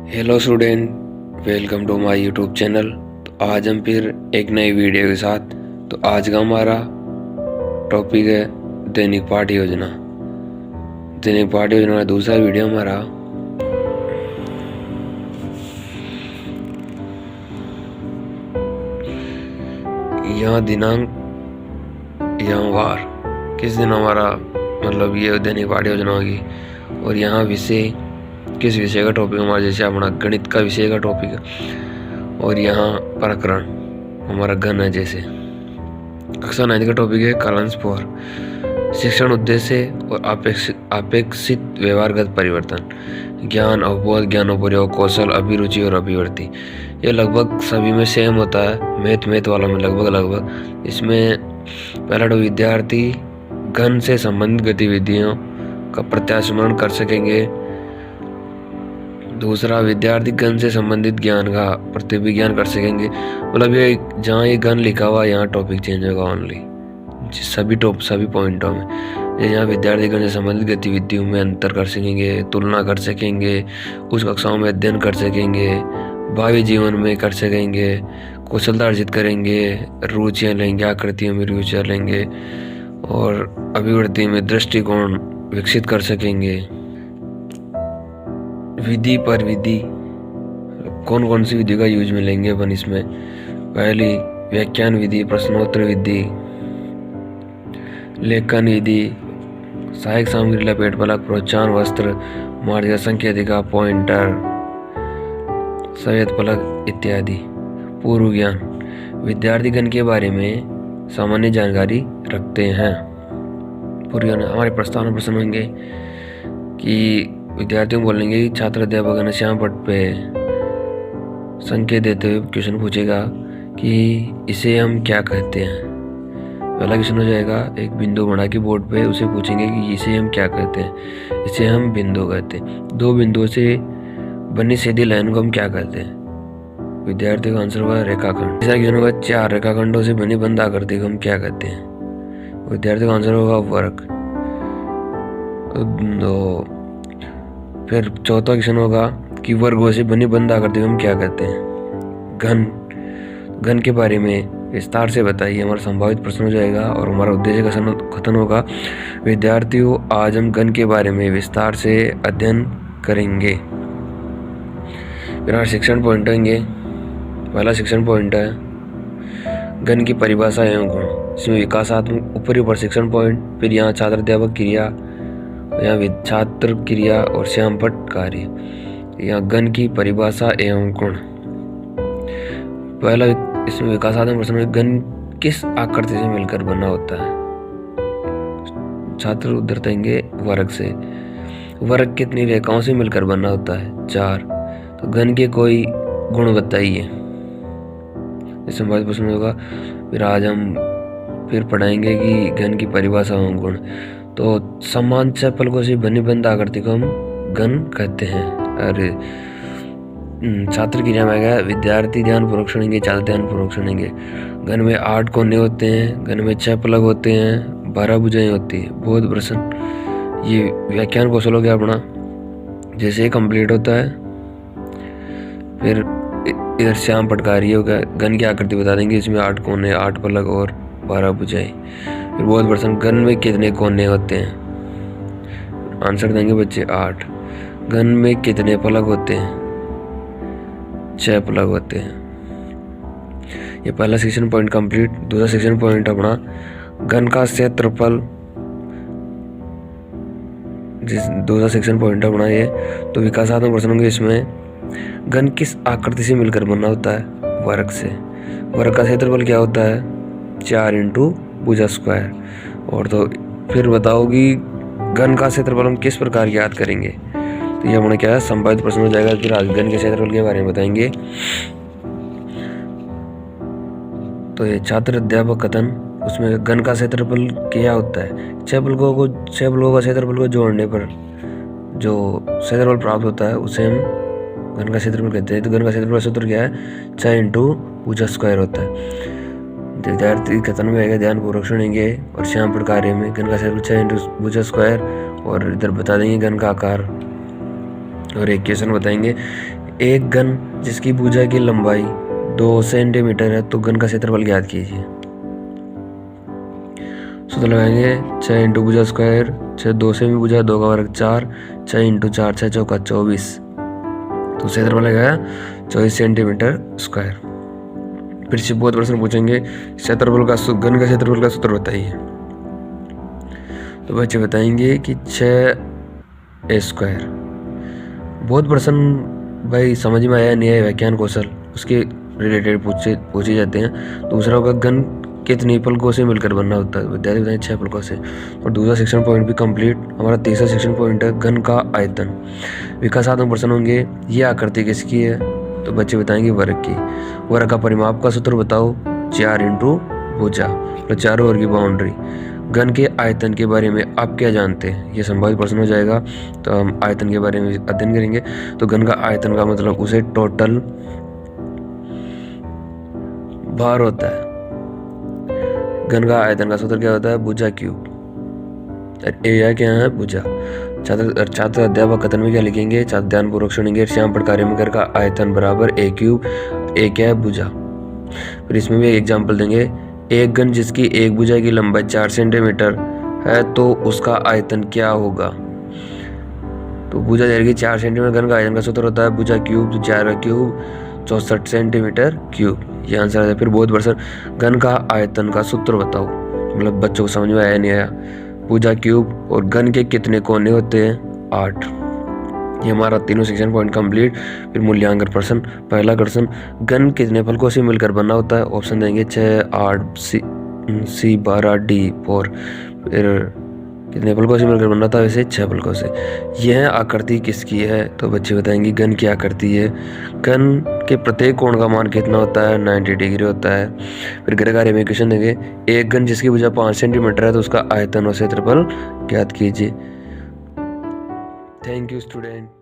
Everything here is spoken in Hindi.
Hello student, welcome to my YouTube channel. तो आज हम फिर एक नई वीडियो के साथ। तो आज का हमारा टॉपिक है दैनिक पाठ्य योजना। दैनिक पाठ्य योजना का दूसरा वीडियो हमारा यहाँ दिनांक, यहाँ वार, किस दिन हमारा मतलब ये दैनिक पाठ्य योजना होगी, और यहाँ विषय किस विषय का टॉपिक हमारा, जैसे अपना गणित का विषय का टॉपिक है, और यहाँ प्रकरण हमारा घन है। जैसे कक्षा 9 का टॉपिक है कालांश फॉर शिक्षण उद्देश्य और अपेक्षित व्यवहारगत परिवर्तन, ज्ञान अवबोध, ज्ञानोपयोग, कौशल, अभिरुचि और अभिवृत्ति। ये लगभग सभी में सेम होता है, मैथ वालों में लगभग। इसमें पहला तो विद्यार्थी घन से संबंधित गतिविधियों का प्रत्यास्मरण कर सकेंगे। दूसरा, विद्यार्थी घन से संबंधित ज्ञान का प्रतिविज्ञान कर सकेंगे। मतलब ये जहाँ ये घन लिखा हुआ यहाँ टॉपिक चेंज होगा ओनली सभी पॉइंटों में। यहाँ विद्यार्थी घन से संबंधित गतिविधियों में अंतर कर सकेंगे, तुलना कर सकेंगे, उस कक्षाओं में अध्ययन कर सकेंगे, भावी जीवन में कर सकेंगे, कुशलता अर्जित करेंगे, रुचियाँ लेंगे, आकृतियों में रुचियाँ लेंगे, और अभिवृत्ति में दृष्टिकोण विकसित कर सकेंगे। विधि पर विधि, कौन कौन सी विधि का यूज में लेंगे अपन इसमें। पहली व्याख्यान विधि, प्रश्नोत्तर विधि, लेखन विधि, सहायक सामग्री, लपेट फलक, प्रोत्साहन वस्त्र, मार्गदर्शन संकेतिका, पॉइंटर, सफेद फलक इत्यादि। पूर्व ज्ञान, विद्यार्थी गण के बारे में सामान्य जानकारी रखते हैं। पूर्व ज्ञान हमारे प्रस्तावना प्रश्न होंगे कि विद्यार्थियों को बोलेंगे कि छात्र अध्यापक घनश्याम पट पे संकेत देते हुए क्वेश्चन पूछेगा कि इसे हम क्या कहते हैं। पहला क्वेश्चन हो जाएगा, एक बिंदु बना के बोर्ड पे उसे पूछेंगे कि इसे हम क्या कहते हैं। इसे हम बिंदु कहते हैं। दो बिंदुओं से बनी सीधी लाइन को हम क्या कहते हैं। विद्यार्थी का आंसर होगा रेखाखंड। तीसरा क्वेश्चन होगा, चार रेखाखंडों से बनी बंद आकृति को हम क्या कहते हैं। विद्यार्थी का आंसर होगा वर्ग। फिर चौथा क्वेश्चन होगा कि वर्गों से बनी बंद आकृति को हम क्या कहते हैं। घन के बारे में विस्तार से बताइए, हमारा संभावित प्रश्न हो जाएगा। और हमारा उद्देश्य का कथन होगा, विद्यार्थियों आज हम घन के बारे में विस्तार से अध्ययन करेंगे। फिर हमारे शिक्षण पॉइंट होंगे। पहला शिक्षण पॉइंट है घन की परिभाषा एवं गुण। इसमें विकासात्मक ऊपरी प्रशिक्षण पॉइंट, फिर यहाँ छात्र अध्यापक क्रिया, यहाँ छात्र क्रिया और श्यामपट कार्य। यहाँ घन की परिभाषा एवं गुण। पहला इसमें विकासात्मक प्रश्न में घन किस आकृति से मिलकर बना होता है। छात्र उत्तर देंगे वर्ग से। वर्ग कितनी रेखाओं से मिलकर बना होता है, 4। तो घन के कोई गुण बताइए। इस संभावित प्रश्न होगा। फिर आज हम फिर पढ़ाएंगे कि घन की परिभाषा एवं गुण। तो समान छह फलकों से बनी बंद आकृति को हम घन कहते हैं। अरे छात्र क्रिया में आएगा, विद्यार्थी ध्यानपूर्वक सुनेंगे, छात्र ध्यानपूर्वक सुनेंगे। घन में 8 कोने होते हैं, घन में 6 फलक होते हैं, 12 भुजाएं होती है। बहुत प्रश्न। ये व्याख्यान कौशल हो गया अपना, जैसे ही कंप्लीट होता है। फिर इधर श्याम पटकारी हो गया, घन की आकृति बता देंगे। इसमें 8 कोने, 8 फलक और 12 भुजाएं। फिर बहुत प्रश्न, घन में कितने कोने होते हैं। आंसर देंगे बच्चे 8। घन में कितने फलक होते हैं, 6 फलक होते हैं। ये पहला सेक्शन पॉइंट कंप्लीट। दूसरा सेक्शन पॉइंट अपना घन का क्षेत्रफल। दूसरा सेक्शन पॉइंट अपना ये। तो विकासात्मक प्रश्न होंगे इसमें, घन किस आकृति से मिलकर बना होता है, वर्ग से। वर्ग का क्षेत्रफल क्या होता है, 4 × भुजा स्क्वायर। और तो फिर बताओ कि घन का क्षेत्रफल हम किस प्रकार याद करेंगे। तो ये हमने क्या है, संभावित प्रश्न हो जाएगा। फिर आज घन के क्षेत्रफल के बारे में बताएंगे। तो ये छात्र अध्यापक कथन, उसमें घन का क्षेत्रफल क्या होता है। 6 फलकों का क्षेत्रफल को जोड़ने पर जो क्षेत्रफल प्राप्त होता है उसे हम घन का क्षेत्रफल कहते हैं। तो घन का क्षेत्रफल सूत्र क्या है, 6 × भुजा स्क्वायर होता है। विद्यार्थी कथन में आएगा, ध्यानपूर्वक सुनेंगे। और श्यामपट कार्य में घन का क्षेत्रफल 6 × भुजा स्क्वायर, और इधर बता देंगे घन का आकार। और एक क्वेश्चन बताएंगे, एक घन जिसकी भुजा की लंबाई 2 सेंटीमीटर है तो घन का क्षेत्रफल ज्ञात कीजिए। सूत्र लगाएंगे 6 इंटू भुजा स्क्वायर, 6 2 से भी भुजा, 2 का वर्ग 4, 6 इंटू 4 6 चौका 24, तो क्षेत्रफल लगाया 24 सेंटीमीटर स्क्वायर। फिर से बहुत प्रश्न पूछेंगे क्षेत्रफल का घन का क्षेत्रफल का सूत्र बताइए। तो बच्चे बताएंगे कि 6 स्क्वायर। बहुत प्रश्न भाई समझ में आया नहीं आया व्याख्यान कौशल उसके रिलेटेड पूछे जाते हैं। दूसरा होगा घन कितने फलकों से मिलकर बनना होता है, विद्यार्थी बताएं 6 फलकों से। और दूसरा सेक्शन पॉइंट भी कंप्लीट। हमारा तीसरा सेक्शन पॉइंट है घन का आयतन। विकासात्मक प्रश्न होंगे ये आकृति किसकी है, तो बच्चे बताएंगे वर्ग की। वर्ग का परिमाप का सूत्र बताओ 4 इंटू भुजा, तो चारों ओर की बाउंड्री। घन के आयतन के बारे में आप क्या जानते हैं, ये संभावित प्रश्न हो जाएगा। तो हम आयतन के बारे में अध्ययन करेंगे। तो घन का आयतन का मतलब उसे टोटल भार होता है। घन का आयतन का सूत्र क्या होता है, भुजा क्यूब। एरिया क्या है, भुजा। छात्र अध्यापक कथन में क्या लिखेंगे, छात्र ध्यानपूर्वक सुनेंगे। श्याम पर कार्य में घर का आयतन बराबर ए क्यूब, ए क्या है, भुजा। फिर इसमें भी एक एग्जाम्पल देंगे। एक घन जिसकी एक भुजा की लंबाई 4 सेंटीमीटर है तो उसका आयतन क्या होगा। तो भुजा जाएगी 4 सेंटीमीटर। घन का आयतन का सूत्र होता है भुजा क्यूब, तो 4 का क्यूब 64 सेंटीमीटर क्यूब, ये आंसर है। फिर बहुत वर्षर घन का आयतन का सूत्र बताओ, मतलब बच्चों को समझ में आया नहीं आया। भुजा क्यूब और घन के कितने कोने होते हैं, 8। ये हमारा तीनों सेक्शन पॉइंट कंप्लीट। फिर मूल्यांकन प्रश्न। पहला क्वेश्चन, घन कितने फलकों से मिलकर बना होता है। ऑप्शन देंगे 6 8 सी 12 D 4। फिर कितने फलकों से मिलकर बना था, वैसे 6 फलकों से। यह आकृति किसकी है, तो बच्चे बताएंगे घन की आकृति है। घन के प्रत्येक कोण का मान कितना होता है, 90 डिग्री होता है। फिर गृह कार्य में क्वेश्चन देंगे, एक घन जिसकी भुजा 5 सेंटीमीटर है तो उसका आयतन और क्षेत्रफल ज्ञात कीजिए। Thank you student.